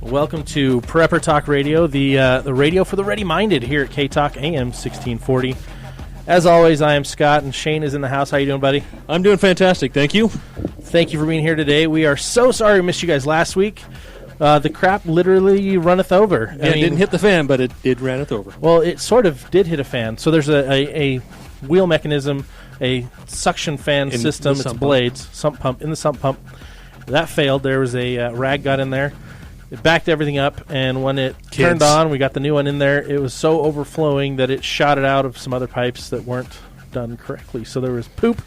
Welcome to Prepper Talk Radio, the radio for the ready-minded here at K-Talk AM 1640. As always, I am Scott, and Shane is in the house. How you doing, buddy? I'm doing fantastic. Thank you. Thank you for being here today. We are so sorry we missed you guys last week. The crap literally runneth over. Yeah, it didn't hit the fan, but it runneth over. Well, it sort of did hit a fan. So there's a wheel mechanism, a suction fan system. It's blades, sump pump, in the sump pump. That failed. There was a rag got in there. It backed everything up, and when it turned on, we got the new one in there. It was so overflowing that it shot it out of some other pipes that weren't done correctly. So there was poop,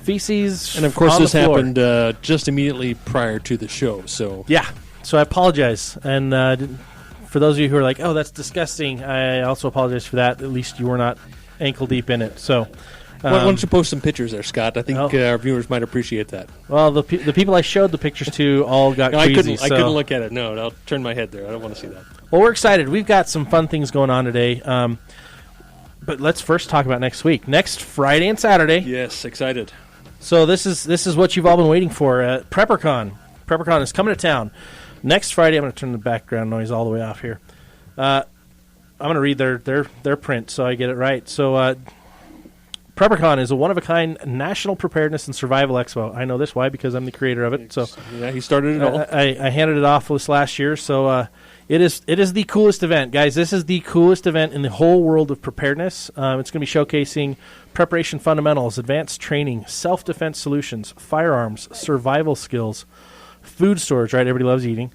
feces, and of course on this the floor. happened just immediately prior to the show. So yeah, so I apologize, and for those of you who are like, "Oh, that's disgusting," I also apologize for that. At least you were not ankle deep in it. So. Why don't you post some pictures there, Scott? I think our viewers might appreciate that. Well, the people I showed the pictures to all got queasy. I couldn't look at it. No, I'll turn my head there. I don't want to see that. Well, we're excited. We've got some fun things going on today. But let's first talk about next week. Next Friday and Saturday. Yes, excited. So this is what you've all been waiting for. PrepperCon. PrepperCon is coming to town. Next Friday, I'm going to turn the background noise all the way off here. I'm going to read their print so I get it right. So PrepperCon is a one-of-a-kind national preparedness and survival expo. I know this. Why? Because I'm the creator of it. So yeah, he started it all. I handed it off this last year. So it is the coolest event, guys. This is the coolest event in the whole world of preparedness. It's going to be showcasing preparation fundamentals, advanced training, self-defense solutions, firearms, survival skills, food storage. Right, everybody loves eating.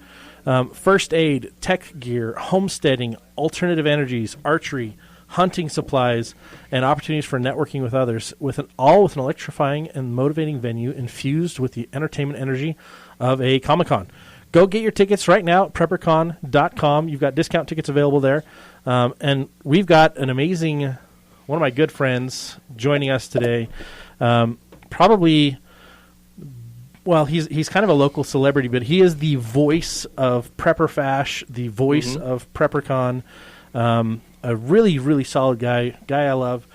First aid, tech gear, homesteading, alternative energies, archery, hunting supplies, and opportunities for networking with others, all with an electrifying and motivating venue infused with the entertainment energy of a Comic-Con. Go get your tickets right now at PrepperCon.com. You've got discount tickets available there. And we've got an amazing, one of my good friends joining us today. Probably, well, he's kind of a local celebrity, but he is the voice of Prepper Fash, the voice of PrepperCon. A really, really solid guy I love,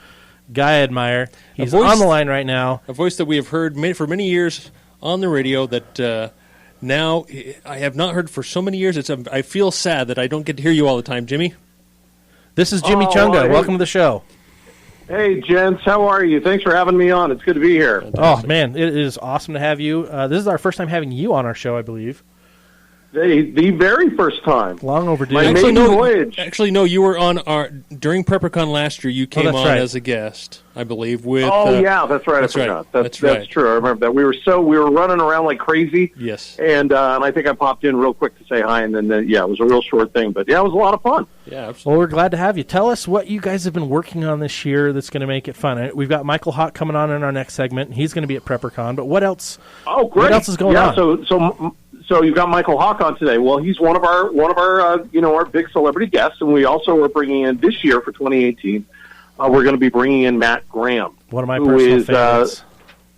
guy I admire. He's on the line right now. A voice that we have heard for many years on the radio that now I have not heard for so many years. I feel sad that I don't get to hear you all the time, Jimmy. This is Jimmy Chunga. Welcome to the show. Hey, gents. How are you? Thanks for having me on. It's good to be here. Fantastic. Oh, man. It is awesome to have you. This is our first time having you on our show, I believe. The very first time. Long overdue. My maiden voyage. Actually, no, you were on during PrepperCon last year. You came on as a guest, I believe. With yeah, that's right. That's I forgot. That's true. I remember that. We were running around like crazy. Yes. And I think I popped in real quick to say hi, and then it was a real short thing, but yeah, it was a lot of fun. Yeah, absolutely. Well, we're glad to have you. Tell us what you guys have been working on this year that's going to make it fun. We've got Mykel Hawke coming on in our next segment. He's going to be at PrepperCon. But what else? Oh, great! What else is going on? So you've got Mykel Hawke on today. Well, he's one of our our big celebrity guests, and we also are bringing in this year for 2018. We're going to be bringing in Matt Graham, one of my personal favorites.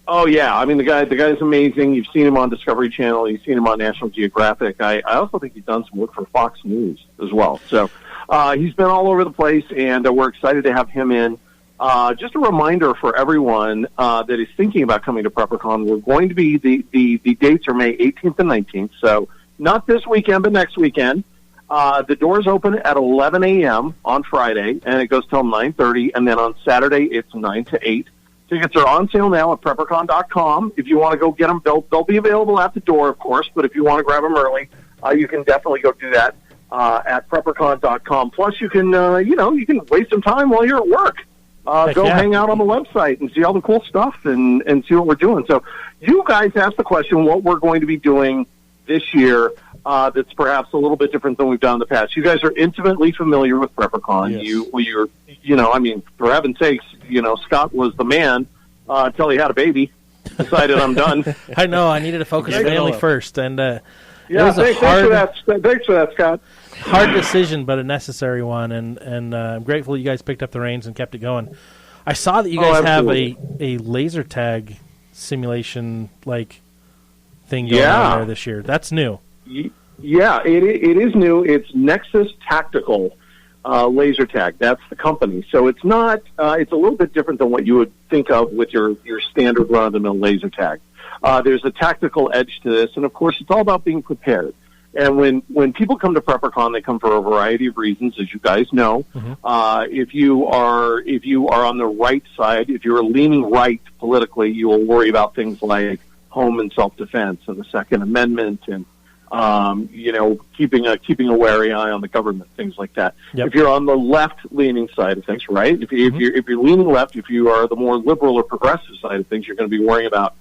Oh yeah, I mean the guy's amazing. You've seen him on Discovery Channel. You've seen him on National Geographic. I also think he's done some work for Fox News as well. So he's been all over the place, and we're excited to have him in. Just a reminder for everyone that is thinking about coming to PrepperCon, we're going to be, the dates are May 18th and 19th, so not this weekend, but next weekend. The doors open at 11 a.m. on Friday, and it goes till 9:30, and then on Saturday it's 9 to 8. Tickets are on sale now at PrepperCon.com. If you want to go get them, they'll be available at the door, of course, but if you want to grab them early, you can definitely go do that at PrepperCon.com. Plus, you can waste some time while you're at work. Hang out on the website and see all the cool stuff and see what we're doing. So you guys asked the question what we're going to be doing this year that's perhaps a little bit different than we've done in the past. You guys are intimately familiar with PrepperCon. Yes. For heaven's sakes, Scott was the man until he had a baby. Decided I'm done. I know. I needed to focus family first. And it was thanks for that, Scott. Hard decision, but a necessary one, and I'm grateful you guys picked up the reins and kept it going. I saw that you guys have a laser tag simulation thing going on there this year. That's new. Yeah, it is new. It's Nexus Tactical Laser Tag. That's the company. So it's not. It's a little bit different than what you would think of with your standard run-of-the-mill laser tag. There's a tactical edge to this, and of course, it's all about being prepared. And when people come to PrepperCon, they come for a variety of reasons, as you guys know. If you are on the right side, if you're leaning right politically, you will worry about things like home and self-defense and the Second Amendment and keeping a wary eye on the government, things like that. Yep. If you're on the left-leaning side of things, right? If you're leaning left, if you are the more liberal or progressive side of things, you're going to be worrying about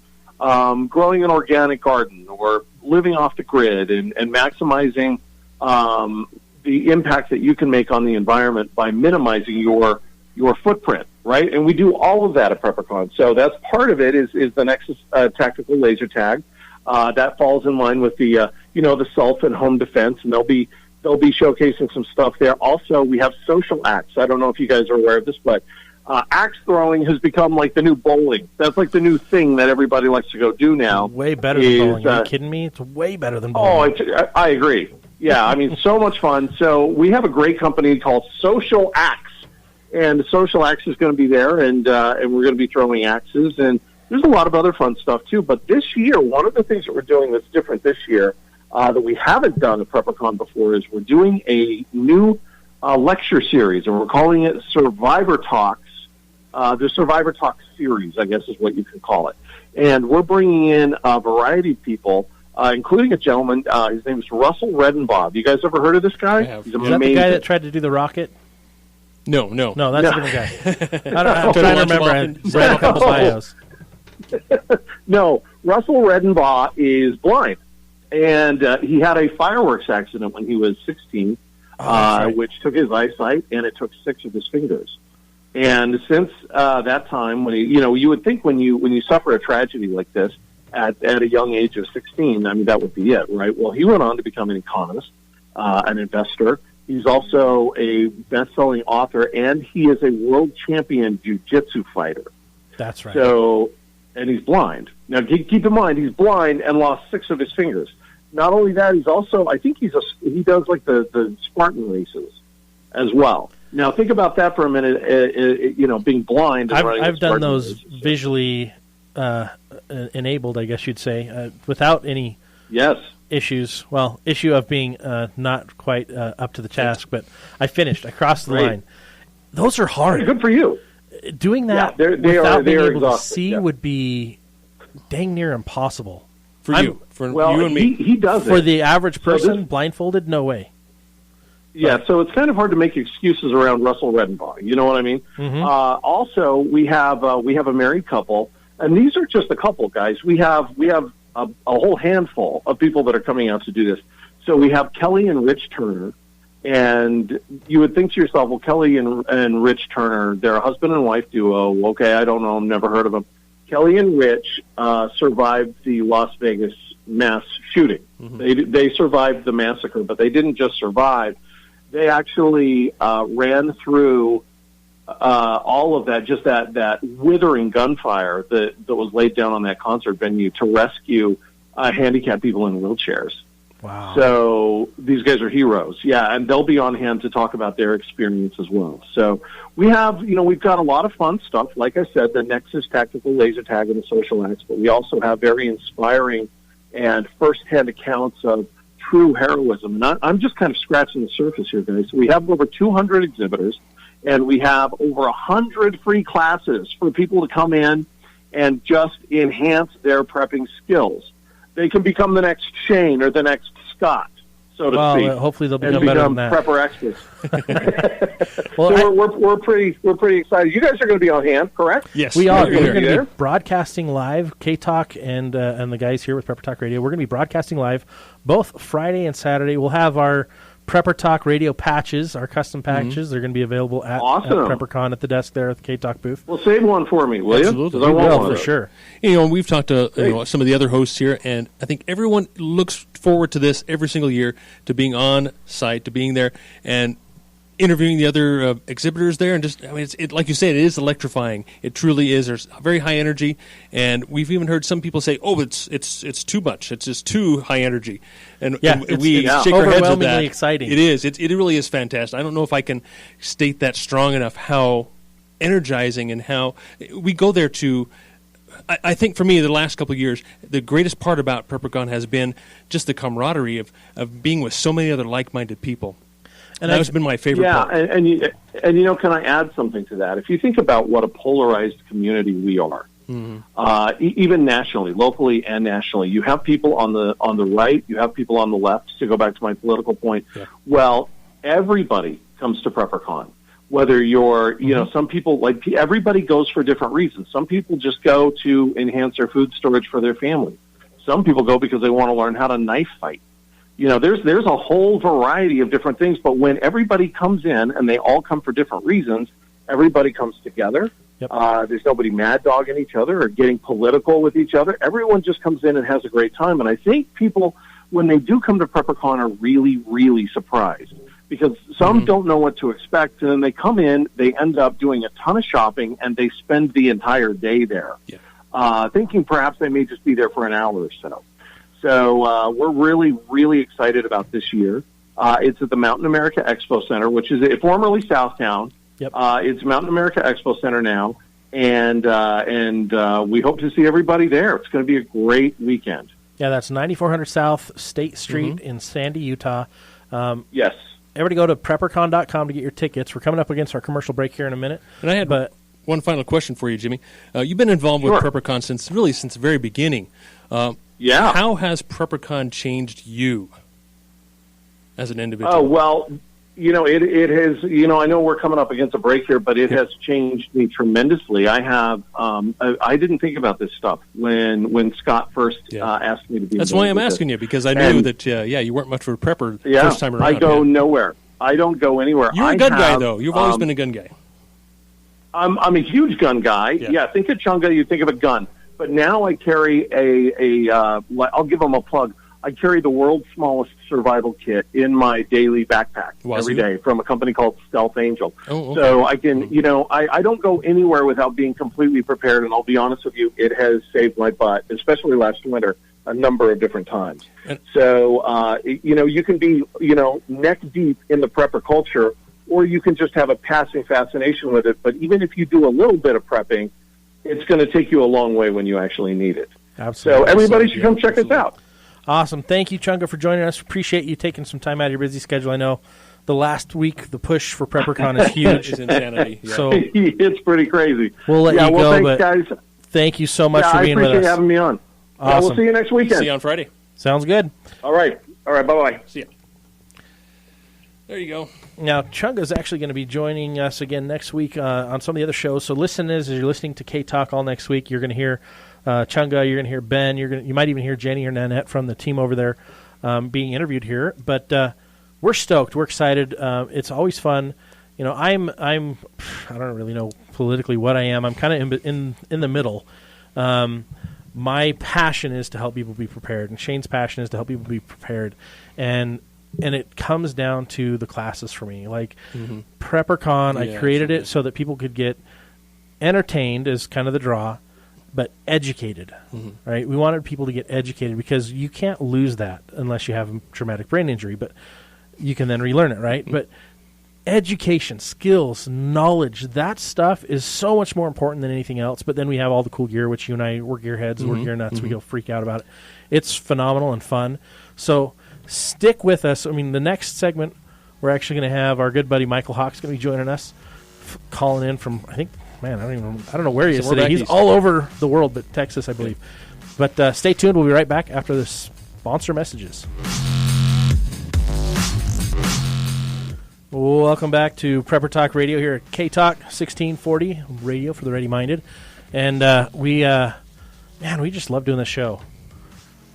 growing an organic garden or living off the grid and maximizing the impact that you can make on the environment by minimizing your footprint, right? And we do all of that at PrepperCon. So that's part of it is the Nexus tactical laser tag. That falls in line with the self and home defense, and they'll be showcasing some stuff there. Also, we have social acts. I don't know if you guys are aware of this, but axe throwing has become like the new bowling. That's like the new thing that everybody likes to go do now. Way better than bowling. Are you kidding me? It's way better than bowling. Oh, I agree. Yeah, I mean, so much fun. So we have a great company called Social Axe, and Social Axe is going to be there, and we're going to be throwing axes, and there's a lot of other fun stuff, too. But this year, one of the things that we're doing that's different this year that we haven't done at PrepperCon before is we're doing a new lecture series, and we're calling it Survivor Talks. The Survivor Talks series, I guess is what you can call it. And we're bringing in a variety of people, including a gentleman. His name is Russell Redenbaugh. You guys ever heard of this guy? I have. He's Is amazing. that the guy that tried to do the rocket? No, No, that's a different guy. I'm trying to Trying to remember. I read a couple bios. No, Russell Redenbaugh is blind, and he had a fireworks accident when he was 16, right. which took his eyesight, and it took 6 of his fingers. And since that time, when you would think when you suffer a tragedy like this at a young age of 16, I mean that would be it, right? Well, he went on to become an economist, an investor. He's also a best-selling author, and he is a world champion jiu-jitsu fighter. That's right. So, and he's blind. Now, keep in mind, he's blind and lost 6 of his fingers. Not only that, he's also, I think he does like the Spartan races as well. Now, think about that for a minute, being blind. And I've done those races. visually enabled, I guess you'd say, without any issues. Well, issue of being not quite up to the task, but I finished. I crossed the line. Those are hard. Good for you. Doing that without being able to see would be dang near impossible. For you and me. He does it. For the average person, blindfolded, no way. Yeah, so it's kind of hard to make excuses around Russell Redenbaugh. You know what I mean? Mm-hmm. Also, we have a married couple, and these are just a couple, guys. We have a whole handful of people that are coming out to do this. So we have Kelly and Rich Turner, and you would think to yourself, well, Kelly and Rich Turner, they're a husband and wife duo. Okay, I don't know, I've never heard of them. Kelly and Rich survived the Las Vegas mass shooting. Mm-hmm. They survived the massacre, but they didn't just survive. They actually ran through all of that, just that withering gunfire that was laid down on that concert venue to rescue handicapped people in wheelchairs. Wow. So these guys are heroes. Yeah, and they'll be on hand to talk about their experience as well. So we've got a lot of fun stuff. Like I said, the Nexus Tactical Laser Tag and the Social Acts, but we also have very inspiring and firsthand accounts of true heroism. And I'm just kind of scratching the surface here, guys. We have over 200 exhibitors, and we have over 100 free classes for people to come in and just enhance their prepping skills. They can become the next Shane or the next Scott, so to speak. Hopefully they'll become better than that. Prepper experts. So we're pretty excited. You guys are going to be on hand, correct? Yes, we are. We're going to be broadcasting live. K-Talk and the guys here with Prepper Talk Radio. We're going to be broadcasting live both Friday and Saturday. We'll have our Prepper Talk Radio patches, our custom patches. Mm-hmm. They're going to be available at PrepperCon at the desk there at the K-Talk booth. Well, save one for me, will you? Absolutely. We will, for sure. We've talked to some of the other hosts here, and I think everyone looks forward to this every single year, to being on site, to being there, and interviewing the other exhibitors there, and it's like you said, it is electrifying. It truly is. There's very high energy, and we've even heard some people say, "Oh, it's too much. It's just too high energy." And we shake our heads at that. Exciting. It is. It really is fantastic. I don't know if I can state that strong enough how energizing and how we go there to I think for me, the last couple of years, the greatest part about PrepperCon has been just the camaraderie of being with so many other like-minded people. And that has been my favorite part. And you know, can I add something to that? If you think about what a polarized community we are, even nationally, locally and nationally, you have people on the right, you have people on the left, to go back to my political point. Yeah. Well, everybody comes to PrepperCon. Whether you're, you know, some people, like, everybody goes for different reasons. Some people just go to enhance their food storage for their family. Some people go because they want to learn how to knife fight. You know, there's a whole variety of different things, but when everybody comes in and they all come for different reasons, everybody comes together. Yep. There's nobody mad dogging each other or getting political with each other. Everyone just comes in and has a great time. And I think people, when they do come to PrepperCon, are really, really surprised, because some don't know what to expect, and then they come in, they end up doing a ton of shopping, and they spend the entire day there, thinking perhaps they may just be there for an hour or so. So we're really, really excited about this year. It's at the Mountain America Expo Center, which is formerly Southtown. Yep. It's Mountain America Expo Center now, and we hope to see everybody there. It's going to be a great weekend. Yeah, that's 9400 South State Street in Sandy, Utah. Yes. Everybody go to PrepperCon.com to get your tickets. We're coming up against our commercial break here in a minute. And I had one final question for you, Jimmy. You've been involved with PrepperCon since the very beginning. How has PrepperCon changed you as an individual? Oh, well, you know, it has, you know, I know we're coming up against a break here, but it has changed me tremendously. I have, I didn't think about this stuff when Scott first asked me to be. That's why I'm asking you, because I knew that, you weren't much for a prepper first time around. I go nowhere. I don't go anywhere. You're a gun guy, though. You've always been a gun guy. I'm a huge gun guy. Yeah, think of Chunga, you think of a gun. But now I carry I'll give them a plug. I carry the world's smallest survival kit in my daily backpack every day from a company called Stealth Angel. Oh, okay. So I can, you know, I don't go anywhere without being completely prepared, and I'll be honest with you, it has saved my butt, especially last winter, a number of different times. So, you know, you can be, you know, neck deep in the prepper culture, or you can just have a passing fascination with it. But even if you do a little bit of prepping, it's going to take you a long way when you actually need it. Absolutely. So everybody should come check us out. Awesome. Thank you, Chunga, for joining us. Appreciate you taking some time out of your busy schedule. I know the last week, the push for PrepperCon is huge. It's insanity. Yeah. So it's pretty crazy. We'll let you go, thanks, but guys. Thank you so much for being with us. I appreciate having me on. Awesome. Yeah, we'll see you next weekend. See you on Friday. Sounds good. All right. Bye-bye. See ya. There you go. Now, Chunga is actually going to be joining us again next week on some of the other shows. So listen, as you're listening to K-Talk all next week, you're going to hear Chunga, you're going to hear Ben, you might even hear Jenny or Nanette from the team over there being interviewed here. But we're stoked. We're excited. It's always fun. You know, I don't really know politically what I am. I'm kind of in the middle. My passion is to help people be prepared, and Shane's passion is to help people be prepared. And it comes down to the classes for me. Like PrepperCon, I created it so that people could get entertained as kind of the draw, but educated, right? We wanted people to get educated because you can't lose that unless you have a traumatic brain injury, but you can then relearn it, right? But education, skills, knowledge, that stuff is so much more important than anything else. But then we have all the cool gear, which you and I, we're gearheads, we're gear nuts, we go freak out about it. It's phenomenal and fun. So stick with us. I mean, the next segment, we're actually going to have our good buddy Mykel Hawke going to be joining us, calling in from, I think, man, I don't know where he is today. He's all over the world, but Texas, I believe. But stay tuned. We'll be right back after the sponsor messages. Welcome back to Prepper Talk Radio here at K-Talk 1640 Radio for the ready-minded. And we just love doing this show.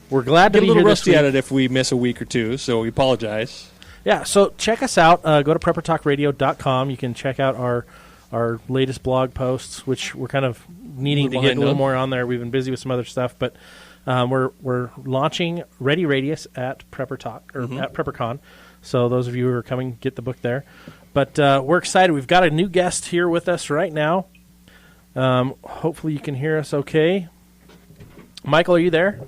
We're glad to be here this week. Get a little rusty at it if we miss a week or two, so we apologize. Yeah, so check us out. Go to PrepperTalkRadio.com. You can check out our latest blog posts, which we're kind of needing to get a little more on there. We've been busy with some other stuff, but we're launching Ready Radius at Prepper Talk or at PrepperCon. So those of you who are coming, get the book there. But we're excited. We've got a new guest here with us right now. Hopefully you can hear us okay. Mykel, are you there?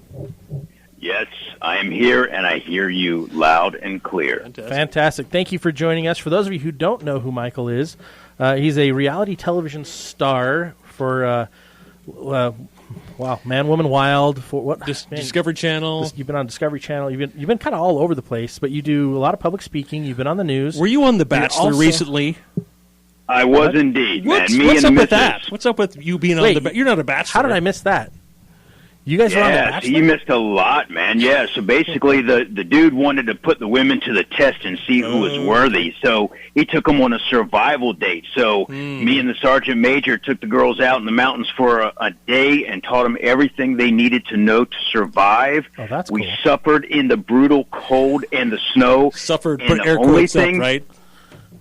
Yes, I am here, and I hear you loud and clear. Fantastic. Thank you for joining us. For those of you who don't know who Mykel is, he's a reality television star for Wow, Man, Woman, Wild. For what? Discovery Channel. You've been on Discovery Channel. You've been kind of all over the place, but you do a lot of public speaking. You've been on the news. Were you on The Bachelor recently? I was indeed, man. What's up with that? What's up with you being on The Bachelor? You're not a Bachelor. How did I miss that? You guys were on The Bachelor? So you missed a lot, man. Yeah, so basically the dude wanted to put the women to the test and see who was worthy. So he took them on a survival date. So me and the sergeant major took the girls out in the mountains for a day and taught them everything they needed to know to survive. Oh, that's we cool. suffered in the brutal cold and the snow. Suffered, put air quotes up, right?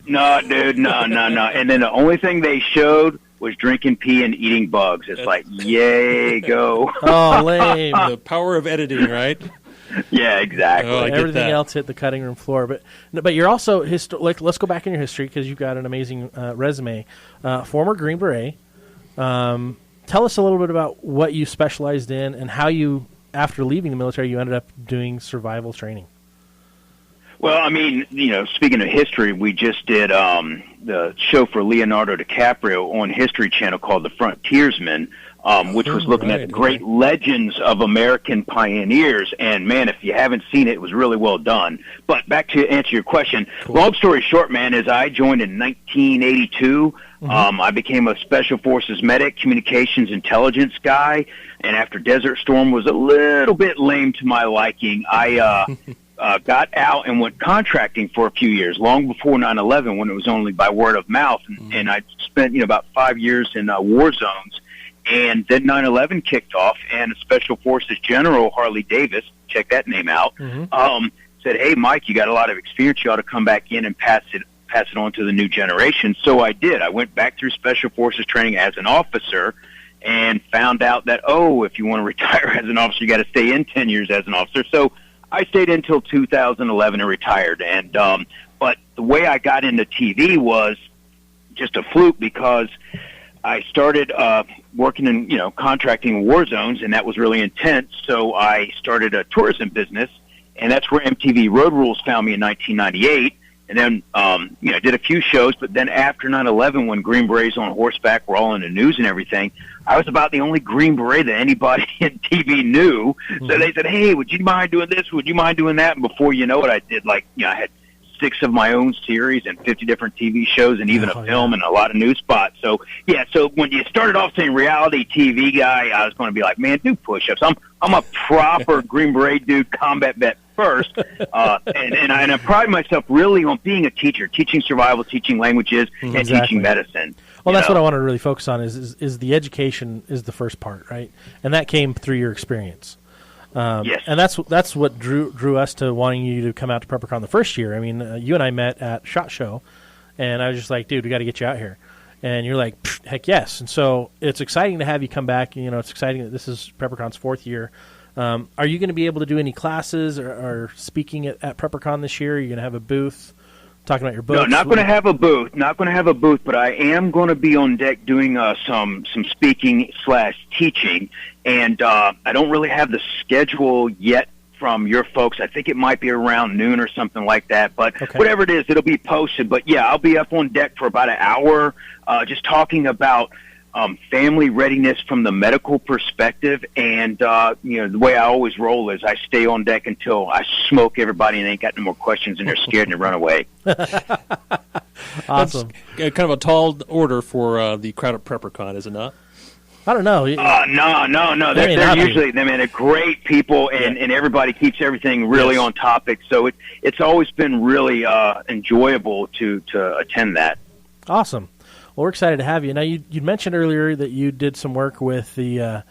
No, dude, no. And then the only thing they showed was drinking pee and eating bugs. It's like, yay, go. Oh, lame. The power of editing, right? Yeah, exactly. Oh, Everything else hit the cutting room floor. But you're also, let's go back in your history because you've got an amazing resume. Former Green Beret. Tell us a little bit about what you specialized in and how you, after leaving the military, you ended up doing survival training. Well, I mean, speaking of history, we just did the show for Leonardo DiCaprio on History Channel called The Frontiersman, which was looking at the great legends of American pioneers. And, man, if you haven't seen it, it was really well done. But back to answer your question, long story short, man, is I joined in 1982. I became a Special Forces medic, communications intelligence guy, and after Desert Storm was a little bit lame to my liking, I got out and went contracting for a few years, long before 9/11, when it was only by word of mouth. And I spent, about 5 years in war zones. And then 9/11 kicked off, and a Special Forces General, Harley Davis, check that name out, said, "Hey, Mike, you got a lot of experience. You ought to come back in and pass it on to the new generation." So I did. I went back through Special Forces training as an officer and found out that, if you want to retire as an officer, you got to stay in 10 years as an officer. So I stayed until 2011 and retired. And but the way I got into TV was just a fluke, because I started working in contracting war zones, and that was really intense. So I started a tourism business, and that's where MTV Road Rules found me in 1998. And then I did a few shows. But then after 9/11, when Green Berets on horseback were all in the news and everything, I was about the only Green Beret that anybody in TV knew. So they said, "Hey, would you mind doing this? Would you mind doing that?" And before you know it, I did I had 6 of my own series and 50 different TV shows and even a film and a lot of news spots. So, so when you started off saying reality TV guy, I was going to be like, man, do push-ups. I'm a proper Green Beret dude, combat vet first. And I pride myself really on being a teacher, teaching survival, teaching languages, and teaching medicine. Well, that's what I want to really focus on is the education is the first part, right? And that came through your experience. Yes. And that's what drew us to wanting you to come out to PrepperCon the first year. I mean, you and I met at SHOT Show, and I was just like, dude, we got to get you out here. And you're like, heck yes. And so it's exciting to have you come back. It's exciting that this is PrepperCon's 4th year. Are you going to be able to do any classes or speaking at PrepperCon this year? Are you going to have a booth talking about your books? No, not going to have a booth. Not going to have a booth, but I am going to be on deck doing some speaking / teaching. And I don't really have the schedule yet from your folks. I think it might be around noon or something like that. But whatever it is, it'll be posted. But, yeah, I'll be up on deck for about an hour just talking about family readiness from the medical perspective. And, the way I always roll is I stay on deck until I smoke everybody and they ain't got no more questions and they're scared and they run away. Awesome. That's kind of a tall order for the crowd at PrepperCon, is it not? I don't know. No. They're usually, they're great people, and everybody keeps everything really on topic. So it's always been really enjoyable to attend that. Awesome. Well, we're excited to have you. Now, you mentioned earlier that you did some work with the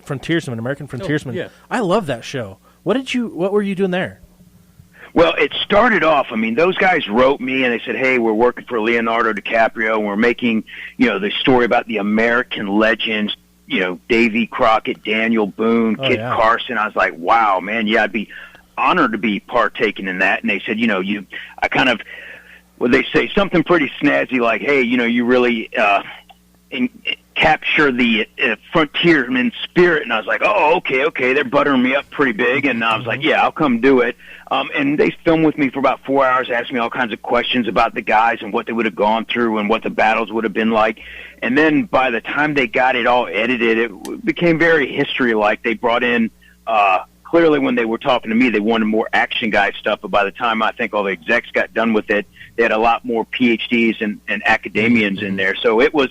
Frontiersman, American Frontiersman. Yeah. I love that show. What were you doing there? Well, it started off, those guys wrote me and they said, hey, we're working for Leonardo DiCaprio and we're making, the story about the American legends, Davy Crockett, Daniel Boone, Kit Carson. I was like, wow, man, I'd be honored to be partaking in that. And they said, they say something pretty snazzy like, hey, you really capture the frontiersman spirit. And I was like, oh, okay, they're buttering me up pretty big. And I was like, yeah, I'll come do it. And they filmed with me for about 4 hours, asked me all kinds of questions about the guys and what they would have gone through and what the battles would have been like. And then by the time they got it all edited, it became very history-like. They brought in, clearly when they were talking to me, they wanted more action guy stuff. But by the time I think all the execs got done with it, they had a lot more PhDs and academians in there. So it was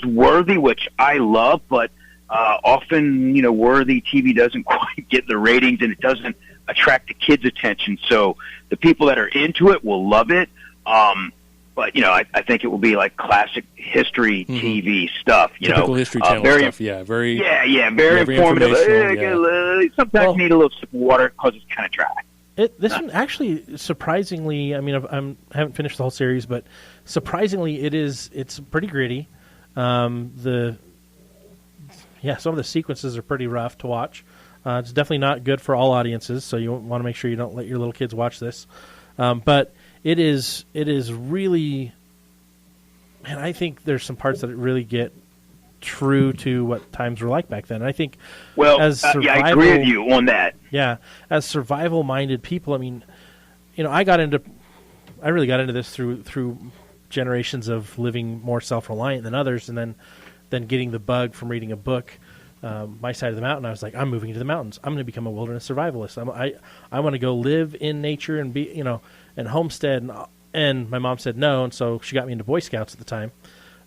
worthy, which I love, but often, worthy TV doesn't quite get the ratings, and it doesn't attract the kids' attention. So the people that are into it will love it. But, I think it will be like classic history TV stuff. Typical History Channel stuff, very informative. Sometimes you need a little sip of water because it's kind of dry. This one actually, surprisingly, I haven't finished the whole series, but surprisingly, it's pretty gritty. Some of the sequences are pretty rough to watch. It's definitely not good for all audiences, so you want to make sure you don't let your little kids watch this. But it is really, man, I think there's some parts that really get true to what times were like back then. And I think, I agree with you on that. Yeah, as survival-minded people, I really got into this through generations of living more self-reliant than others, and then getting the bug from reading a book, My Side of the Mountain. I was like, I'm moving into the mountains. I'm going to become a wilderness survivalist. I want to go live in nature and be, and homestead. And my mom said no, and so she got me into Boy Scouts at the time.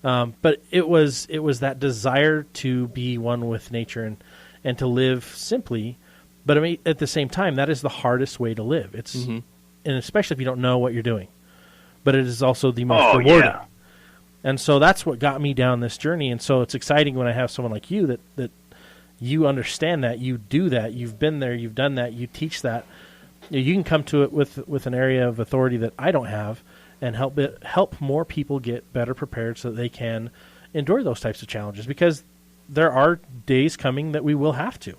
But it was that desire to be one with nature and to live simply. But at the same time, that is the hardest way to live. It's and especially if you don't know what you're doing. But it is also the most rewarding. Yeah. And so that's what got me down this journey. And so it's exciting when I have someone like you that you understand that, you do that, you've been there, you've done that, you teach that. You can come to it with an area of authority that I don't have and help more people get better prepared so that they can endure those types of challenges, because there are days coming that we will have to.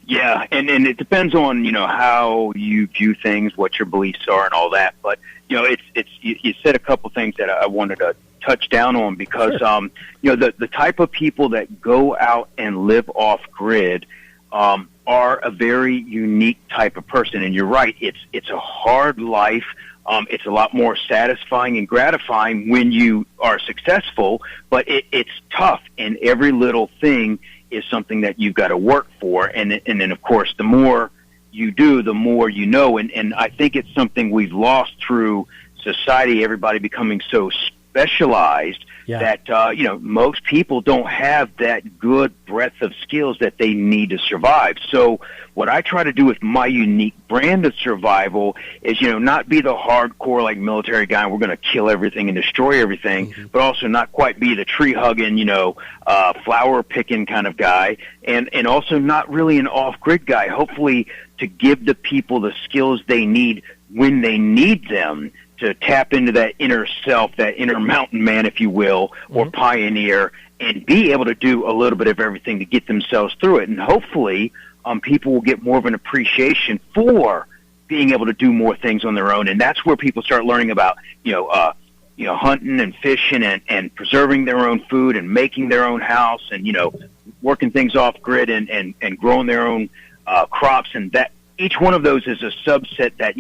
Yeah, and it depends on, how you view things, what your beliefs are and all that. But, you said a couple things that I wanted to touch down on, because, sure. The type of people that go out and live off grid are a very unique type of person. And you're right, it's a hard life. It's a lot more satisfying and gratifying when you are successful, but it's tough, and every little thing is something that you've got to work for. And then, of course, the more you do, the more you know. And I think it's something we've lost through society, everybody becoming so specialized that, most people don't have that good breadth of skills that they need to survive. So what I try to do with my unique brand of survival is, not be the hardcore, like, military guy, we're going to kill everything and destroy everything, but also not quite be the tree-hugging, flower-picking kind of guy, and also not really an off-grid guy, hopefully to give the people the skills they need when they need them, to tap into that inner self, that inner mountain man, if you will, or pioneer, and be able to do a little bit of everything to get themselves through it. And hopefully people will get more of an appreciation for being able to do more things on their own. And that's where people start learning about, hunting and fishing and preserving their own food and making their own house and, working things off grid and growing their own crops. And that each one of those is a subset that,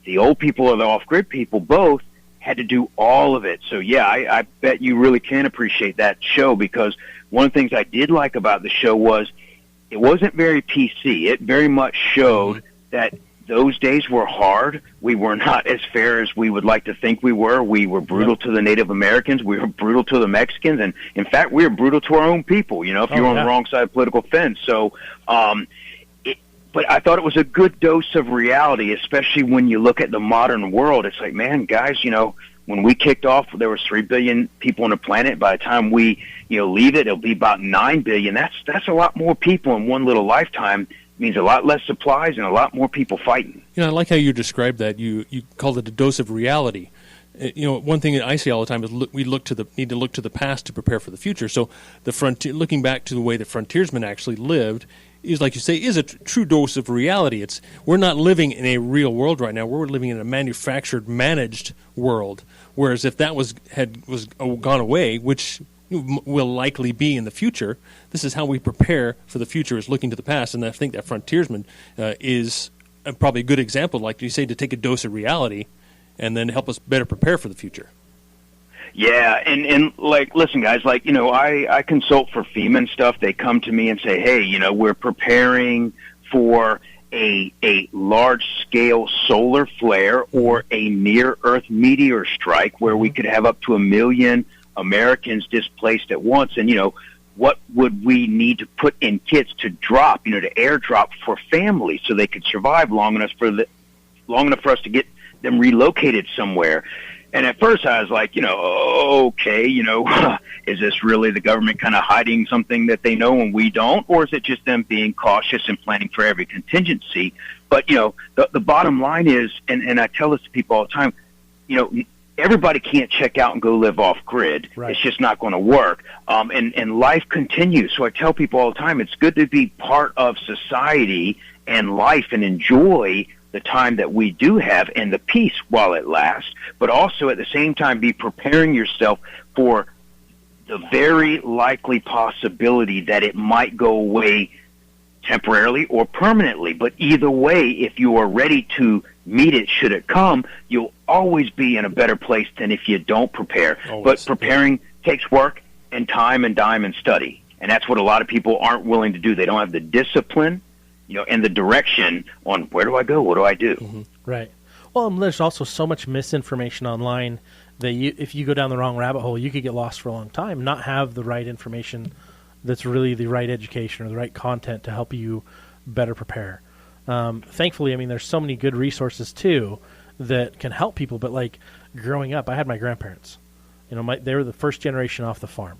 the old people or the off-grid people both had to do all of it. So, I bet you really can appreciate that show, because one of the things I did like about the show was it wasn't very PC. It very much showed that those days were hard. We were not as fair as we would like to think we were. We were brutal to the Native Americans. We were brutal to the Mexicans. And, in fact, we were brutal to our own people, if you're on the wrong side of the political fence. So, but I thought it was a good dose of reality, especially when you look at the modern world. It's like, man, guys, when we kicked off, there was 3 billion people on the planet. By the time we, leave it, it'll be about 9 billion. That's a lot more people in one little lifetime. It means a lot less supplies and a lot more people fighting. I like how you described that. You called it a dose of reality. One thing that I say all the time is we need to look to the past to prepare for the future. So looking back to the way the frontiersmen actually lived, is, like you say, is a true dose of reality. We're not living in a real world right now. We're living in a manufactured, managed world. Whereas if that was gone away, which will likely be in the future. This is how we prepare for the future, is looking to the past. And I think that Frontiersman is probably a good example, like you say, to take a dose of reality and then help us better prepare for the future. Yeah, and like, listen, guys, like, I consult for FEMA and stuff. They come to me and say, hey, we're preparing for a large-scale solar flare or a near-Earth meteor strike where we could have up to 1 million Americans displaced at once. And, what would we need to put in kits to drop, to airdrop for families so they could survive long enough for us to get them relocated somewhere? And at first I was like, okay, is this really the government kind of hiding something that they know and we don't? Or is it just them being cautious and planning for every contingency? But, the bottom line is, and I tell this to people all the time, everybody can't check out and go live off grid. Right. It's just not going to work. And life continues. So I tell people all the time, it's good to be part of society and life and enjoy the time that we do have and the peace while it lasts, but also at the same time be preparing yourself for the very likely possibility that it might go away temporarily or permanently. But either way, if you are ready to meet it should it come, you'll always be in a better place than if you don't prepare. Always. But preparing takes work and time and dime and study, and that's what a lot of people aren't willing to do. They don't have the discipline and the direction on where do I go, what do I do? Mm-hmm. Right. Well, there's also so much misinformation online that if you go down the wrong rabbit hole, you could get lost for a long time, not have the right information that's really the right education or the right content to help you better prepare. Thankfully, there's so many good resources, too, that can help people. But, like, growing up, I had my grandparents. They were the first generation off the farm,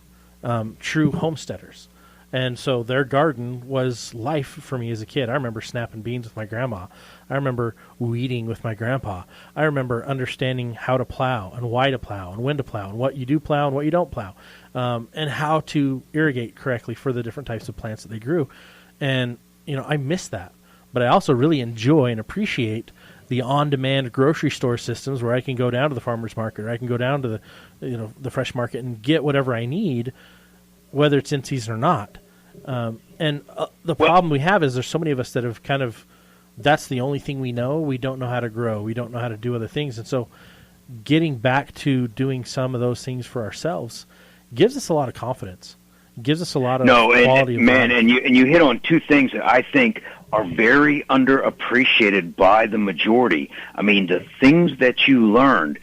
true homesteaders. And so their garden was life for me as a kid. I remember snapping beans with my grandma. I remember weeding with my grandpa. I remember understanding how to plow and why to plow and when to plow and what you do plow and what you don't plow, and how to irrigate correctly for the different types of plants that they grew. And, I miss that. But I also really enjoy and appreciate the on-demand grocery store systems where I can go down to the farmer's market or I can go down to the fresh market and get whatever I need, whether it's in season or not. The problem we have is there's so many of us that have kind of, that's the only thing we know. We don't know how to grow. We don't know how to do other things. And so getting back to doing some of those things for ourselves gives us a lot of confidence, gives us a lot of quality of life. And you hit on two things that I think are very underappreciated by the majority. The things that you learned,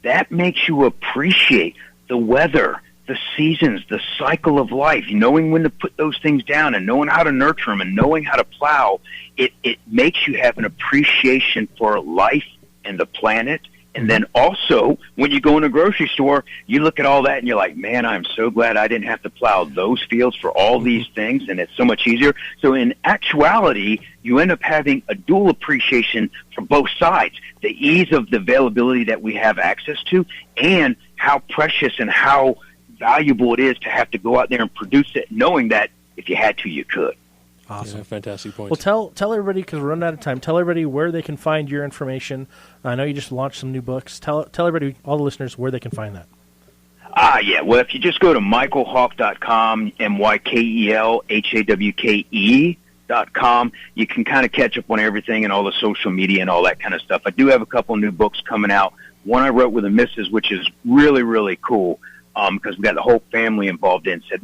that makes you appreciate the weather, the seasons, the cycle of life, knowing when to put those things down and knowing how to nurture them and knowing how to plow, it makes you have an appreciation for life and the planet. And then also, when you go in a grocery store, you look at all that and you're like, man, I'm so glad I didn't have to plow those fields for all these things, and it's so much easier. So in actuality, you end up having a dual appreciation from both sides, the ease of the availability that we have access to and how precious and how valuable it is to have to go out there and produce it, knowing that if you had to, you could. Awesome. Yeah, fantastic point. Well, tell everybody, because we're running out of time, tell everybody where they can find your information. I know you just launched some new books. Tell everybody, all the listeners, where they can find that. Yeah. Well, if you just go to mykelhawke.com, MykelHawke.com, you can kind of catch up on everything and all the social media and all that kind of stuff. I do have a couple new books coming out. One I wrote with a missus, which is really, really cool. Because we got the whole family involved in, said,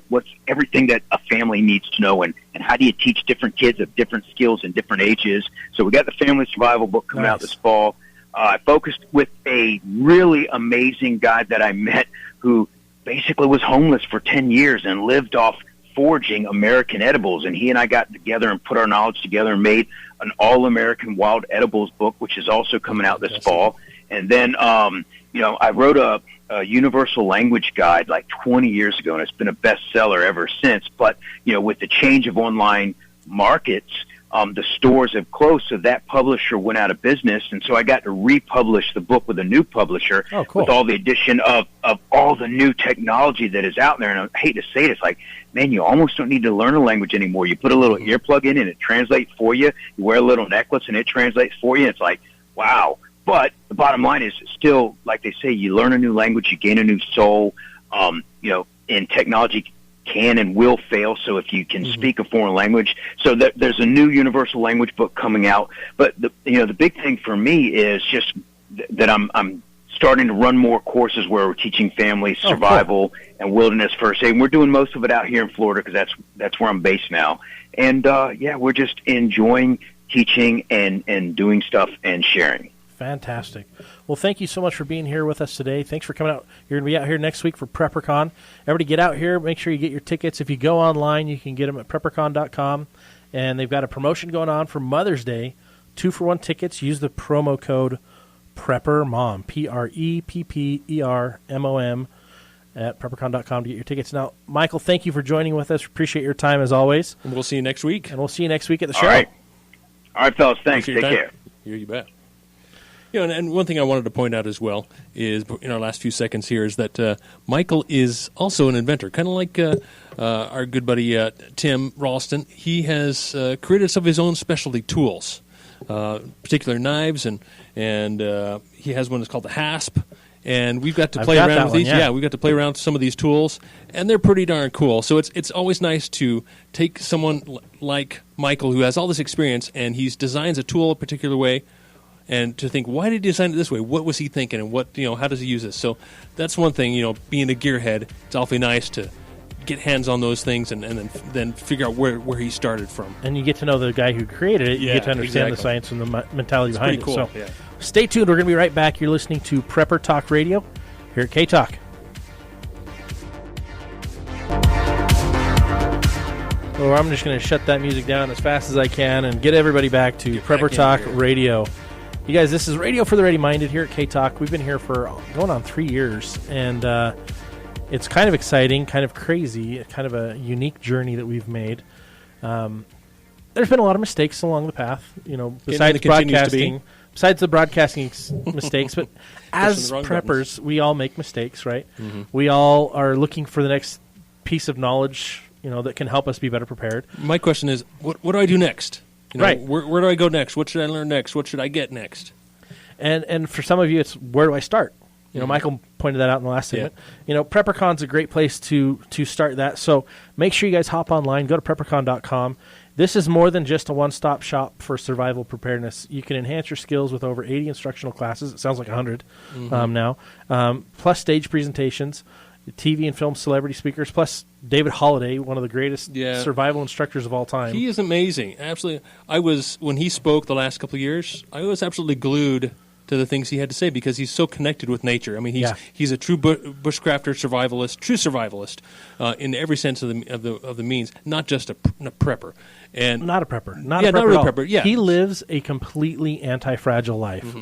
what's everything that a family needs to know, and how do you teach different kids of different skills and different ages. So we got the family survival book coming out this fall. I focused with a really amazing guy that I met who basically was homeless for 10 years and lived off foraging American edibles. And he and I got together and put our knowledge together and made an all-American wild edibles book, which is also coming out this fall. And then, I wrote a universal language guide like 20 years ago, and it's been a bestseller ever since. But, with the change of online markets, the stores have closed, so that publisher went out of business. And so I got to republish the book with a new publisher with all the addition of all the new technology that is out there. And I hate to say it, it's like, man, you almost don't need to learn a language anymore. You put a little earplug in and it translates for you. You wear a little necklace and it translates for you. It's like, wow. But the bottom line is still, like they say, you learn a new language, you gain a new soul. and technology can and will fail. So if you can speak a foreign language, so that there's a new universal language book coming out. But the big thing for me is just that I'm starting to run more courses where we're teaching families survival and wilderness first aid. And we're doing most of it out here in Florida because that's where I'm based now. And we're just enjoying teaching and doing stuff and sharing. Fantastic. Well, thank you so much for being here with us today. Thanks for coming out. You're going to be out here next week for PrepperCon. Everybody get out here. Make sure you get your tickets. If you go online, you can get them at PrepperCon.com. And they've got a promotion going on for Mother's Day. 2-for-1 tickets. Use the promo code PrepperMom, PrepperMom, at PrepperCon.com to get your tickets. Now, Mykel, thank you for joining with us. Appreciate your time as always. And we'll see you next week. And we'll see you next week at the show. All right, fellas. Thanks. Take care. You bet. And one thing I wanted to point out as well is, in our last few seconds here, is that Mykel is also an inventor, kind of like our good buddy Tim Ralston. He has created some of his own specialty tools, particular knives, and he has one that's called the hasp. And we've got to play around with these. Yeah, we've got to play around with some of these tools, and they're pretty darn cool. So it's always nice to take someone like Mykel, who has all this experience, and he designs a tool a particular way, and to think, why did he design it this way? What was he thinking, and how does he use this? So that's one thing. Being a gearhead, it's awfully nice to get hands on those things and then figure out where he started from. And you get to know the guy who created it. You get to understand the science and the mentality behind it. Cool. So stay tuned. We're going to be right back. You're listening to Prepper Talk Radio here at K-Talk. Well, I'm just going to shut that music down as fast as I can and get everybody back to Prepper Talk Radio. You guys, this is Radio for the Ready-Minded here at K-Talk. We've been here for going on 3 years, and it's kind of exciting, kind of crazy, kind of a unique journey that we've made. There's been a lot of mistakes along the path, besides broadcasting. Besides the broadcasting mistakes, but as preppers, we all make mistakes, right? Mm-hmm. We all are looking for the next piece of knowledge, that can help us be better prepared. My question is, what do I do next? Right. Where do I go next? What should I learn next? What should I get next? And for some of you, it's where do I start? Mykel pointed that out in the last segment. Yeah. PrepperCon's a great place to start that. So make sure you guys hop online, go to PrepperCon.com. This is more than just a one-stop shop for survival preparedness. You can enhance your skills with over 80 instructional classes. It sounds like 100 now. Plus stage presentations, TV and film celebrity speakers, plus David Holliday, one of the greatest survival instructors of all time. He is amazing. Absolutely. When he spoke the last couple of years, I was absolutely glued to the things he had to say because he's so connected with nature. I mean, he's a true bushcrafter, true survivalist in every sense of the means, not just a prepper. And not a prepper. Not a real prepper. Yeah. He lives a completely anti-fragile life,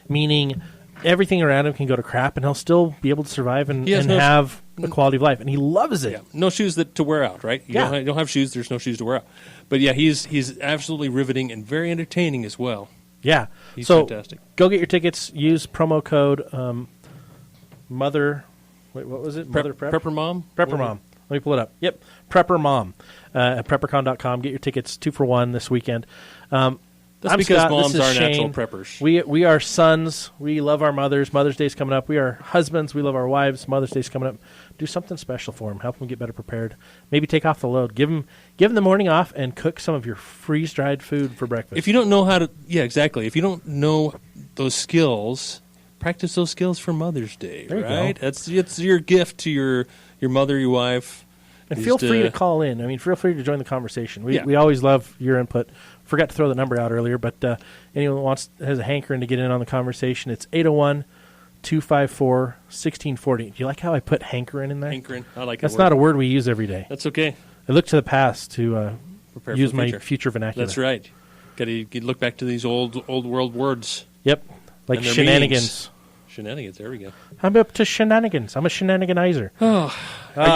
meaning everything around him can go to crap, and he'll still be able to survive and have a quality of life, and he loves it. Yeah. No shoes to wear out, right? You don't have shoes, there's no shoes to wear out. But he's absolutely riveting and very entertaining as well. Yeah. He's fantastic. Go get your tickets. Use promo code Mother. Wait, what was it? Mother Prep? Prepper Mom? Prepper Mom. Let me pull it up. Yep. Prepper Mom at PrepperCon.com. Get your tickets 2-for-1 this weekend. That's because Scott, moms are natural preppers. We are sons. We love our mothers. Mother's Day's coming up. We are husbands. We love our wives. Mother's Day's coming up. Do something special for them. Help them get better prepared. Maybe take off the load. Give them the morning off and cook some of your freeze-dried food for breakfast. If you don't know how to, exactly. If you don't know those skills, practice those skills for Mother's Day. There right? You go. It's your gift to your mother, your wife. And feel free to call in. I mean, feel free to join the conversation. We always love your input. Forgot to throw the number out earlier, but anyone that has a hankering to get in on the conversation, it's 801-254-1640. Do you like how I put hankering in there? Hankering. I like That's not a word we use every day. That's okay. I look to the past to use my future vernacular. That's right. Got to look back to these old world words. Yep. Like shenanigans. Meanings. Shenanigans. There we go. I'm up to shenanigans. I'm a shenaniganizer. Are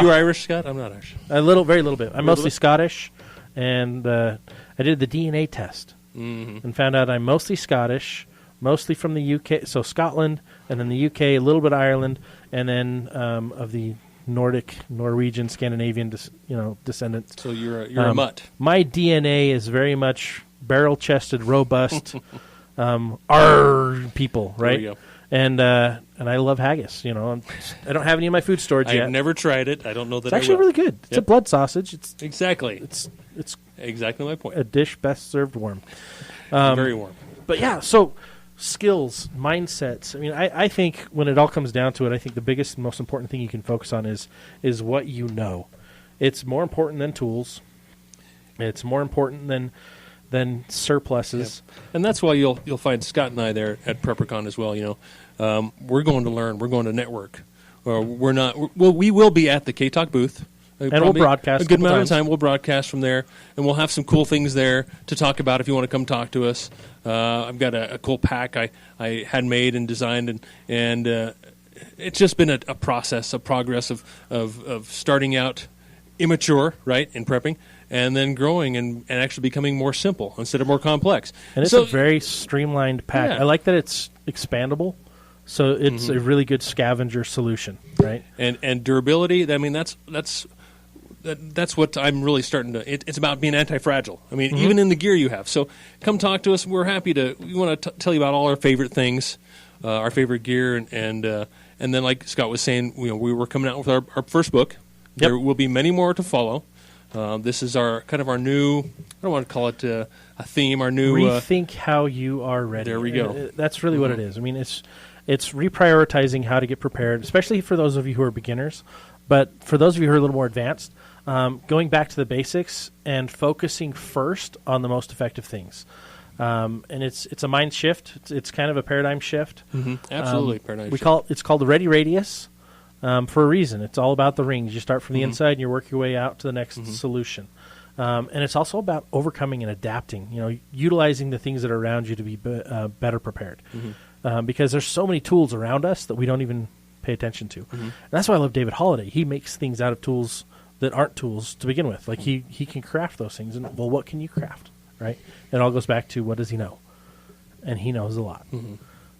you Irish, Scott? I'm not Irish. Very little bit. I'm mostly Scottish, and I did the DNA test and found out I'm mostly Scottish, mostly from the UK, so Scotland, and then the UK, a little bit of Ireland, and then of the Nordic, Norwegian, Scandinavian, descendants. So you're a mutt. My DNA is very much barrel-chested, robust, our people, right? And I love haggis. I don't have any in my food storage yet. I've never tried it. I don't know that it's actually really good. It's a blood sausage. It's exactly my point. A dish best served warm. Very warm. But yeah, so skills, mindsets. I mean, I think when it all comes down to it, I think the biggest and most important thing you can focus on is what you know. It's more important than tools. It's more important than surpluses. Yep. And that's why you'll find Scott and I there at PrepperCon as well. We're going to learn. We're going to network. We will be at the K-Talk booth. And we'll broadcast a good amount of time. We'll broadcast from there, and we'll have some cool things there to talk about if you want to come talk to us. I've got a cool pack I had made and designed, and it's just been a process, a progress of starting out immature, right, in prepping, and then growing and actually becoming more simple instead of more complex. And it's a very streamlined pack. Yeah. I like that it's expandable. So it's a really good scavenger solution, right? And durability. I mean, that's what I'm really starting to. It's about being anti-fragile. I mean, even in the gear you have. So come talk to us. We're happy to. We want to tell you about all our favorite things, our favorite gear, and then like Scott was saying, we were coming out with our first book. Yep. There will be many more to follow. This is our new. I don't want to call it a theme. Our new rethink how you are ready. There we go. That's really what it is. I mean, it's reprioritizing how to get prepared, especially for those of you who are beginners. But for those of you who are a little more advanced, going back to the basics and focusing first on the most effective things. And it's a mind shift. It's kind of a paradigm shift. Absolutely, paradigm shift. It's called the Ready Radius for a reason. It's all about the rings. You start from the inside and you work your way out to the next solution. And it's also about overcoming and adapting. Utilizing the things that are around you to be better prepared. Because there's so many tools around us that we don't even pay attention to. And that's why I love David Holliday. He makes things out of tools that aren't tools to begin with. Like he can craft those things. And well, what can you craft, right? It all goes back to what does he know, and he knows a lot.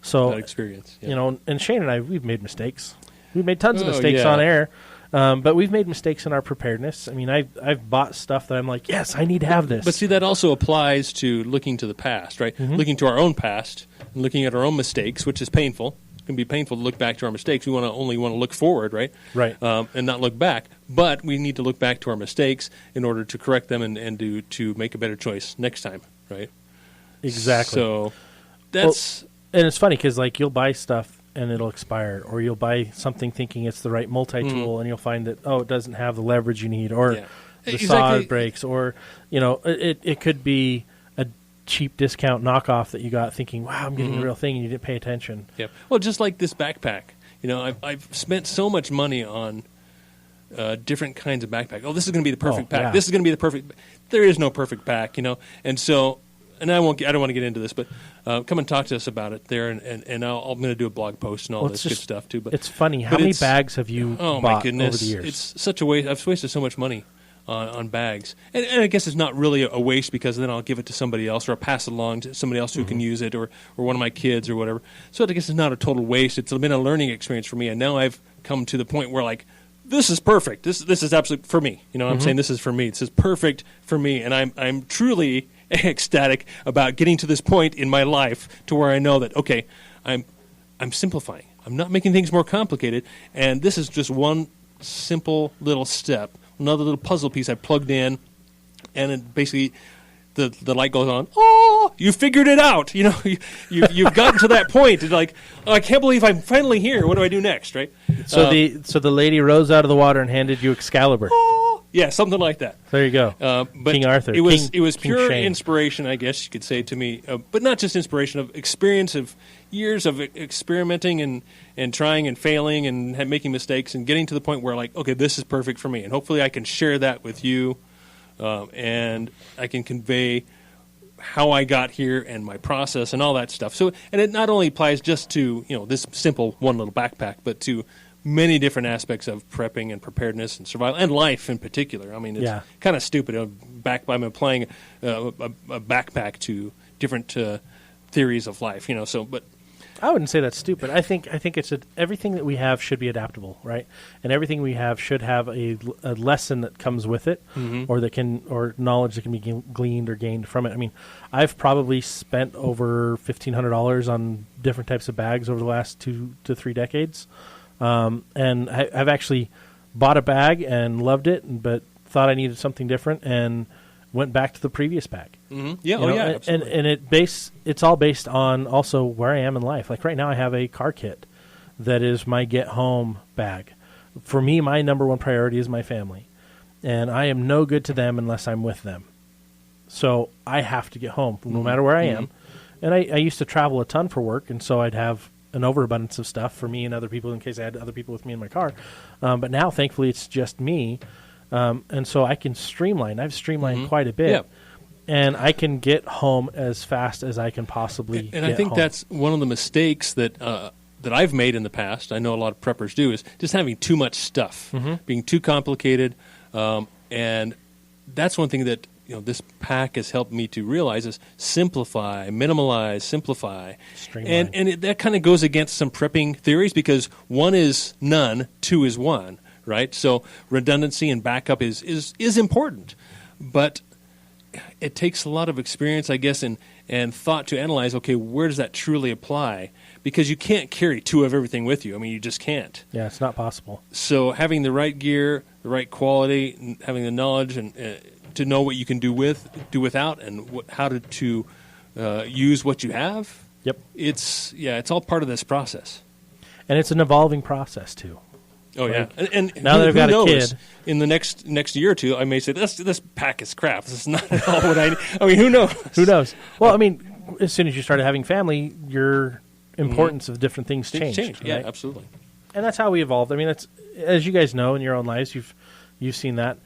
So that experience, and Shane and I, we've made mistakes. We've made tons of mistakes on air, but we've made mistakes in our preparedness. I mean, I've bought stuff that I'm like, yes, I need to have this. But see, that also applies to looking to the past, right? Looking to our own past and looking at our own mistakes, which is painful. It can be painful to look back to our mistakes. We only want to look forward, right? Right. And not look back. But we need to look back to our mistakes in order to correct them and to make a better choice next time, right? Exactly. So that's... and it's funny because like you'll buy stuff and it'll expire, or you'll buy something thinking it's the right multi-tool and you'll find that, it doesn't have the leverage you need, or the saw breaks, or, it could be a cheap discount knockoff that you got thinking, wow, I'm getting the real thing, and you didn't pay attention. Yep. Well, just like this backpack. I've spent so much money on different kinds of backpack. Oh, this is going to be the perfect pack. Yeah. This is going to be the perfect... There is no perfect pack, and so... And I don't want to get into this, but come and talk to us about it there, and I'm going to do a blog post and all this good stuff too. But it's funny. How many bags have you bought my goodness, over the years? It's such a waste. I've wasted so much money on bags, and I guess it's not really a waste because then I'll give it to somebody else, or I'll pass it along to somebody else who can use it, or one of my kids or whatever. So I guess it's not a total waste. It's been a learning experience for me, and now I've come to the point where like, this is perfect. This is absolutely for me. I'm saying this is for me. This is perfect for me, and I'm truly ecstatic about getting to this point in my life to where I know that, okay, I'm simplifying. I'm not making things more complicated, and this is just one simple little step, another little puzzle piece I plugged in, and it basically the light goes on. Oh, you figured it out. You've gotten to that point. It's like, I can't believe I'm finally here. What do I do next, right? So the lady rose out of the water and handed you Excalibur. Oh, yeah, something like that. There you go. But King Arthur. It was King pure Shane. inspiration, I guess you could say to me, but not just inspiration, of experience of years of experimenting and trying and failing and making mistakes and getting to the point where like, okay, this is perfect for me, and hopefully I can share that with you, and I can convey how I got here and my process and all that stuff. So, and it not only applies just to this simple one little backpack, but to many different aspects of prepping and preparedness and survival and life in particular. I mean, it's kind of stupid. I'm applying a backpack to different theories of life, So, but I wouldn't say that's stupid. I think it's everything that we have should be adaptable, right? And everything we have should have a lesson that comes with it, or knowledge that can be gleaned or gained from it. I mean, I've probably spent over $1,500 on different types of bags over the last 2 to 3 decades, and I've actually bought a bag and loved it, but thought I needed something different and went back to the previous bag. Mm-hmm. Yeah, absolutely. And it's all based on also where I am in life. Like right now I have a car kit that is my get home bag. For me, my number one priority is my family. And I am no good to them unless I'm with them. So I have to get home no matter where I am. And I used to travel a ton for work, and so I'd have an overabundance of stuff for me and other people in case I had other people with me in my car. But now, thankfully, it's just me. And so I can streamline. I've streamlined quite a bit. Yep. And I can get home as fast as I can possibly get And I think home. that's one of the mistakes that I've made in the past. I know a lot of preppers do, is just having too much stuff, being too complicated. And that's one thing that this pack has helped me to realize is simplify, minimalize, simplify. Streamline. And that kind of goes against some prepping theories because 1 is none, 2 is 1. Right, so redundancy and backup is important, but it takes a lot of experience, I guess, and thought to analyze. Okay, where does that truly apply? Because you can't carry 2 of everything with you. I mean, you just can't. Yeah, it's not possible. So having the right gear, the right quality, and having the knowledge and to know what you can do without, and how to use what you have. Yep. It's all part of this process, and it's an evolving process too. Oh yeah, and now that I've got a kid, in the next year or two, I may say this pack is crap. This is not at all what I need. I mean, who knows? Who knows? Well, I mean, as soon as you started having family, your importance of different things changed. Right? Yeah, absolutely. And that's how we evolved. I mean, that's as you guys know in your own lives, you've seen that.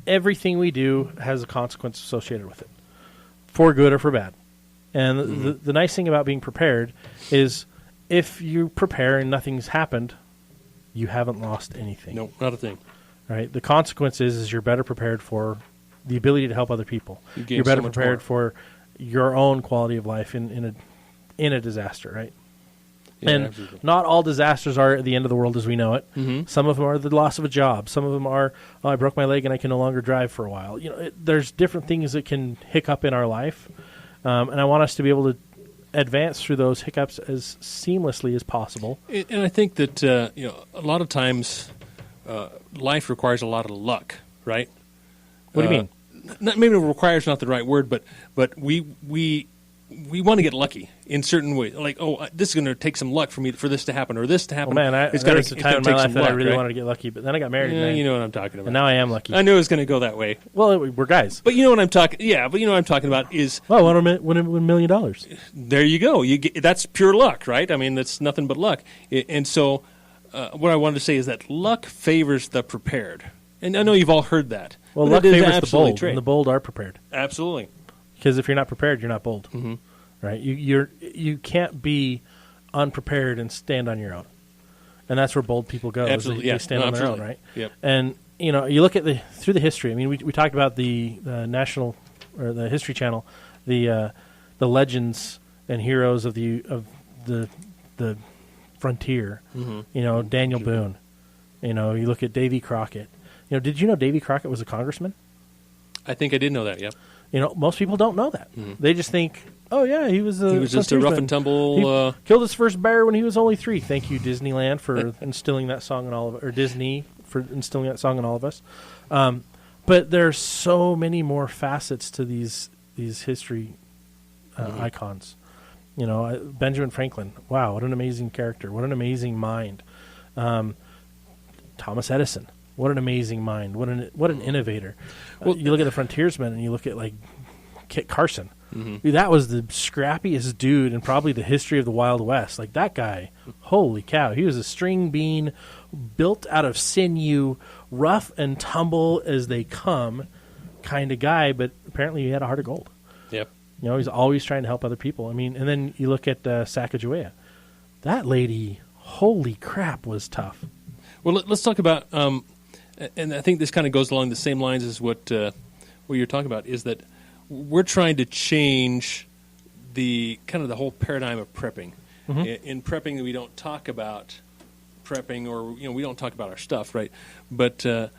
Everything we do has a consequence associated with it, for good or for bad. And the nice thing about being prepared is if you prepare and nothing's happened, you haven't lost anything. No, not a thing. Right? The consequence is you're better prepared for the ability to help other people. You're better prepared for your own quality of life in a disaster, right? Yeah, and absolutely. Not all disasters are the end of the world as we know it. Some of them are the loss of a job. Some of them are, I broke my leg and I can no longer drive for a while. There's different things that can hiccup in our life, and I want us to be able to advance through those hiccups as seamlessly as possible. And I think that a lot of times life requires a lot of luck, right? What do you mean? Maybe requires not the right word, but we want to get lucky in certain ways. Like, this is going to take some luck for this to happen or this to happen. Well, man, there was a time in my life that I really wanted to get lucky, but then I got married. Yeah, you know what I'm talking about. And now I am lucky. I knew it was going to go that way. Well, we're guys. But you know what I'm talking. Yeah, but you know what I'm talking about is. Well, I want to win $1 million. There you go. That's pure luck, right? I mean, that's nothing but luck. And so, what I wanted to say is that luck favors the prepared. And I know you've all heard that. Well, luck favors the bold, and the bold are prepared. Absolutely. Because if you're not prepared, you're not bold. Right? You can't be unprepared and stand on your own, and that's where bold people go. Absolutely, they stand on their own, right? Yep. And you look at through the history. I mean, we talked about the national or the History Channel, the legends and heroes of the frontier. Daniel Boone. You look at Davy Crockett. Did you know Davy Crockett was a congressman? I think I did know that. Yep. Most people don't know that. They just think, oh yeah, he was just a rough and tumble. He killed his first bear when he was only 3. Thank you, Disneyland, for instilling that song in all of, or Disney for instilling that song in all of us. But there's so many more facets to these history icons. Benjamin Franklin. Wow, what an amazing character! What an amazing mind. Thomas Edison. What an amazing mind! What an innovator! Well, you look at the frontiersmen, and you look at like Kit Carson. Dude, that was the scrappiest dude in probably the history of the Wild West. Like that guy, holy cow! He was a string bean, built out of sinew, rough and tumble as they come, kind of guy. But apparently, he had a heart of gold. Yep. He's always trying to help other people. I mean, and then you look at Sacagawea. That lady, holy crap, was tough. Well, let's talk about. And I think this kind of goes along the same lines as what you're talking about, is that we're trying to change the kind of the whole paradigm of prepping. In prepping, we don't talk about prepping, or we don't talk about our stuff, right? But and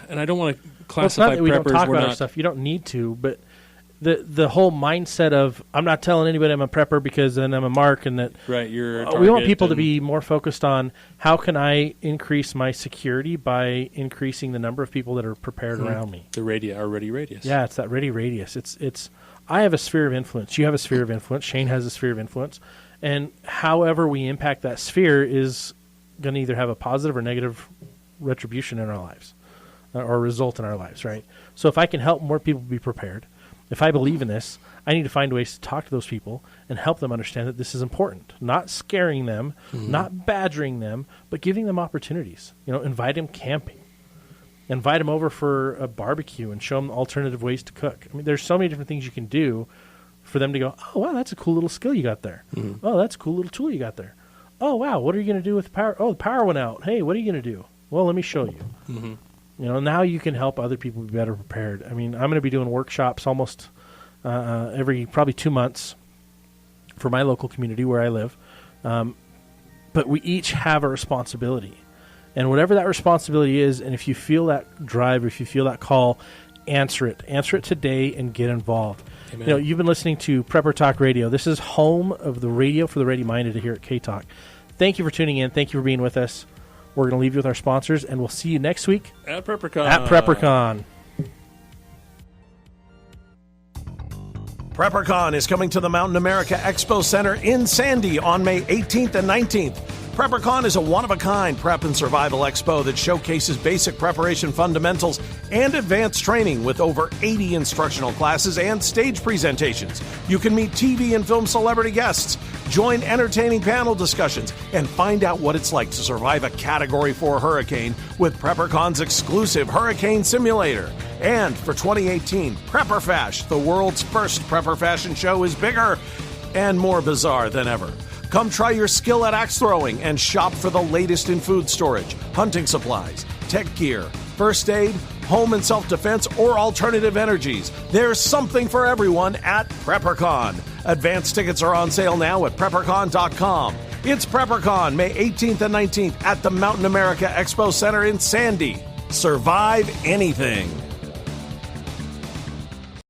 I don't want to classify it's not that we preppers. don't talk We're about not, our stuff. You don't need to, but the whole mindset of I'm not telling anybody I'm a prepper because then I'm a mark, and that right. You're a we want target people to be more focused on how can I increase my security by increasing the number of people that are prepared around me. Our ready radius. Yeah, it's that ready radius. It's I have a sphere of influence. You have a sphere of influence. Shane has a sphere of influence. And however we impact that sphere is going to either have a positive or negative retribution in our lives or result in our lives, right? So if I can help more people be prepared, if I believe in this, I need to find ways to talk to those people and help them understand that this is important. Not scaring them, not badgering them, but giving them opportunities. Invite them camping. Invite them over for a barbecue and show them alternative ways to cook. I mean, there's so many different things you can do for them to go, oh, wow, that's a cool little skill you got there. Oh, that's a cool little tool you got there. Oh, wow, what are you going to do with the power? Oh, the power went out. Hey, what are you going to do? Well, let me show you. Now you can help other people be better prepared. I mean, I'm going to be doing workshops almost every probably 2 months for my local community where I live. But we each have a responsibility. And whatever that responsibility is, and if you feel that drive, if you feel that call, answer it. Answer it today and get involved. Amen. You've been listening to Prepper Talk Radio. This is home of the radio for the ready-minded here at K-Talk. Thank you for tuning in. Thank you for being with us. We're going to leave you with our sponsors, and we'll see you next week at PrepperCon. PrepperCon is coming to the Mountain America Expo Center in Sandy on May 18th and 19th. PrepperCon is a one-of-a-kind prep and survival expo that showcases basic preparation fundamentals and advanced training with over 80 instructional classes and stage presentations. You can meet TV and film celebrity guests, join entertaining panel discussions, and find out what it's like to survive a Category 4 hurricane with PrepperCon's exclusive Hurricane Simulator. And for 2018, Prepper Fash, the world's first prepper fashion show, is bigger and more bizarre than ever. Come try your skill at axe throwing and shop for the latest in food storage, hunting supplies, tech gear, first aid, home and self-defense, or alternative energies. There's something for everyone at PrepperCon. Advance tickets are on sale now at PrepperCon.com. It's PrepperCon, May 18th and 19th at the Mountain America Expo Center in Sandy. Survive anything.